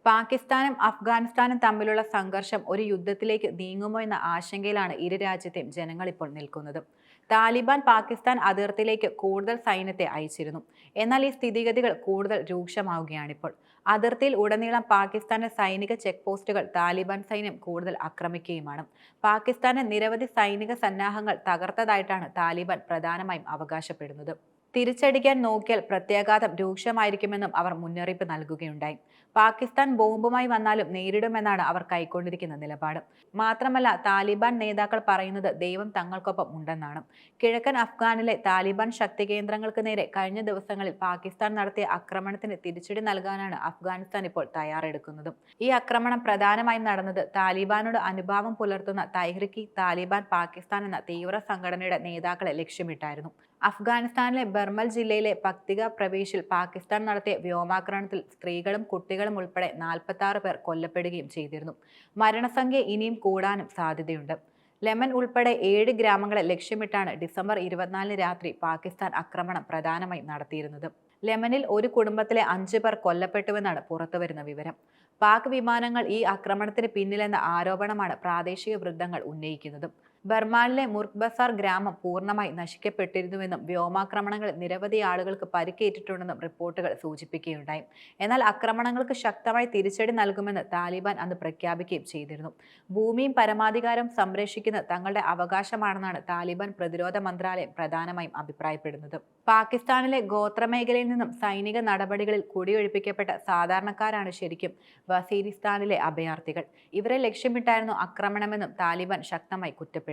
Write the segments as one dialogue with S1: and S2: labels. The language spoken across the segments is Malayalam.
S1: പാകിസ്ഥാനും അഫ്ഗാനിസ്ഥാനും തമ്മിലുള്ള സംഘർഷം ഒരു യുദ്ധത്തിലേക്ക് നീങ്ങുമോ എന്ന ആശങ്കയിലാണ് ഇരു രാജ്യത്തെയും ജനങ്ങൾ ഇപ്പോൾ നിൽക്കുന്നത്. താലിബാൻ പാകിസ്ഥാൻ അതിർത്തിയിലേക്ക് കൂടുതൽ സൈന്യത്തെ അയച്ചിരുന്നു. എന്നാൽ ഈ സ്ഥിതിഗതികൾ കൂടുതൽ രൂക്ഷമാവുകയാണിപ്പോൾ. അതിർത്തിയിൽ ഉടനീളം പാകിസ്ഥാന്റെ സൈനിക ചെക്ക് പോസ്റ്റുകൾ താലിബാൻ സൈന്യം കൂടുതൽ ആക്രമിക്കുകയുമാണ്. പാകിസ്ഥാന്റെ നിരവധി സൈനിക സന്നാഹങ്ങൾ തകർത്തതായിട്ടാണ് താലിബാൻ പ്രധാനമായും അവകാശപ്പെടുന്നത്. തിരിച്ചടിക്കാൻ നോക്കിയാൽ പ്രത്യാഘാതം രൂക്ഷമായിരിക്കുമെന്നും അവർ മുന്നറിയിപ്പ് നൽകുകയുണ്ടായി. പാകിസ്ഥാൻ ബോംബുമായി വന്നാലും നേരിടുമെന്നാണ് അവർ കൈക്കൊണ്ടിരിക്കുന്ന നിലപാട്. മാത്രമല്ല, താലിബാൻ നേതാക്കൾ പറയുന്നത് ദൈവം തങ്ങൾക്കൊപ്പം ഉണ്ടെന്നാണ്. കിഴക്കൻ അഫ്ഗാനിലെ താലിബാൻ ശക്തി കേന്ദ്രങ്ങൾക്ക് നേരെ കഴിഞ്ഞ ദിവസങ്ങളിൽ പാകിസ്ഥാൻ നടത്തിയ ആക്രമണത്തിന് തിരിച്ചടി നൽകാനാണ് അഫ്ഗാനിസ്ഥാൻ ഇപ്പോൾ തയ്യാറെടുക്കുന്നത്. ഈ ആക്രമണം പ്രധാനമായും നടന്നത് താലിബാനോട് അനുഭാവം പുലർത്തുന്ന തഹ്രിക്ക് താലിബാൻ പാകിസ്ഥാൻ എന്ന തീവ്ര സംഘടനയുടെ നേതാക്കളെ ലക്ഷ്യമിട്ടായിരുന്നു. അഫ്ഗാനിസ്ഥാനിലെ ബർമൽ ജില്ലയിലെ പക്തിക പ്രവിശ്യയിൽ പാകിസ്ഥാൻ നടത്തിയ വ്യോമാക്രമണത്തിൽ സ്ത്രീകളും കുട്ടികളും ഉൾപ്പെടെ 46 പേർ കൊല്ലപ്പെടുകയും ചെയ്തിരുന്നു. മരണസംഖ്യ ഇനിയും കൂടാനും സാധ്യതയുണ്ട്. ലെമൻ ഉൾപ്പെടെ 7 ഗ്രാമങ്ങളെ ലക്ഷ്യമിട്ടാണ് ഡിസംബർ 24 രാത്രി പാകിസ്ഥാൻ ആക്രമണം പ്രധാനമായും നടത്തിയിരുന്നത്. ലെമനിൽ ഒരു കുടുംബത്തിലെ 5 പേർ കൊല്ലപ്പെട്ടുവെന്നാണ് പുറത്തുവരുന്ന വിവരം. പാക് വിമാനങ്ങൾ ഈ ആക്രമണത്തിന് പിന്നിലെന്ന ആരോപണമാണ് പ്രാദേശിക വൃത്തങ്ങൾ ഉന്നയിക്കുന്നത്. ബർമാനിലെ മുർഗ് ബസാർ ഗ്രാമം പൂർണ്ണമായി നശിക്കപ്പെട്ടിരുന്നുവെന്നും വ്യോമാക്രമണങ്ങളിൽ നിരവധി ആളുകൾക്ക് പരിക്കേറ്റിട്ടുണ്ടെന്നും റിപ്പോർട്ടുകൾ സൂചിപ്പിക്കുകയുണ്ടായി. എന്നാൽ ആക്രമണങ്ങൾക്ക് ശക്തമായി തിരിച്ചടി നൽകുമെന്ന് താലിബാൻ അന്ന് പ്രഖ്യാപിക്കുകയും ചെയ്തിരുന്നു. ഭൂമിയും പരമാധികാരവും സംരക്ഷിക്കുന്നത് തങ്ങളുടെ അവകാശമാണെന്നാണ് താലിബാൻ പ്രതിരോധ മന്ത്രാലയം പ്രധാനമായും അഭിപ്രായപ്പെടുന്നത്. പാകിസ്ഥാനിലെ ഗോത്രമേഖലയിൽ നിന്നും സൈനിക നടപടികളിൽ കുടിയൊഴിപ്പിക്കപ്പെട്ട സാധാരണക്കാരാണ് ശരിക്കും വസീരിസ്ഥാനിലെ അഭയാർത്ഥികൾ. ഇവരെ ലക്ഷ്യമിട്ടായിരുന്നു ആക്രമണമെന്നും താലിബാൻ ശക്തമായി കുറ്റപ്പെടുത്തി.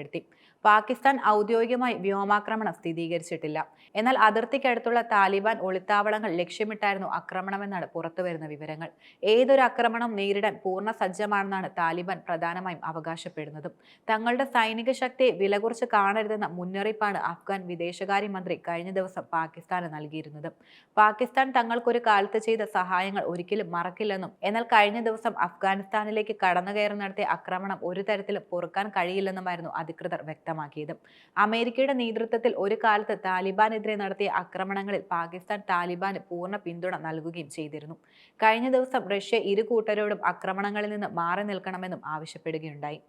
S1: പാകിസ്ഥാൻ ഔദ്യോഗികമായി വ്യോമാക്രമണം സ്ഥിരീകരിച്ചിട്ടില്ല. എന്നാൽ അതിർത്തിക്കടുത്തുള്ള താലിബാൻ ഒളിത്താവളങ്ങൾ ലക്ഷ്യമിട്ടായിരുന്നു ആക്രമണമെന്നാണ് പുറത്തുവരുന്ന വിവരങ്ങൾ. ഏതൊരു ആക്രമണവും നേരിടാൻ പൂർണ്ണ സജ്ജമാണെന്നാണ് താലിബാൻ പ്രധാനമായും അവകാശപ്പെടുന്നത്. തങ്ങളുടെ സൈനിക ശക്തിയെ വിലകുറച്ച് കാണരുതെന്ന മുന്നറിയിപ്പാണ് അഫ്ഗാൻ വിദേശകാര്യമന്ത്രി കഴിഞ്ഞ ദിവസം പാകിസ്ഥാന് നൽകിയിരുന്നത്. പാകിസ്ഥാൻ തങ്ങൾക്കൊരു കാലത്ത് ചെയ്ത സഹായങ്ങൾ ഒരിക്കലും മറക്കില്ലെന്നും എന്നാൽ കഴിഞ്ഞ ദിവസം അഫ്ഗാനിസ്ഥാനിലേക്ക് കടന്നുകയറി നടത്തിയ ആക്രമണം ഒരു തരത്തിലും പൊറുക്കാൻ കഴിയില്ലെന്നുമായിരുന്നു അധികൃതർ വ്യക്തമാക്കിയത്. അമേരിക്കയുടെ നേതൃത്വത്തിൽ ഒരു കാലത്ത് താലിബാനെതിരെ നടത്തിയ ആക്രമണങ്ങളിൽ പാകിസ്ഥാൻ താലിബാന് പൂർണ്ണ പിന്തുണ നൽകുകയും ചെയ്തിരുന്നു. കഴിഞ്ഞ ദിവസം റഷ്യ ഇരു കൂട്ടരോടും ആക്രമണങ്ങളിൽ നിന്ന് മാറി നിൽക്കണമെന്നും ആവശ്യപ്പെടുകയുണ്ടായി.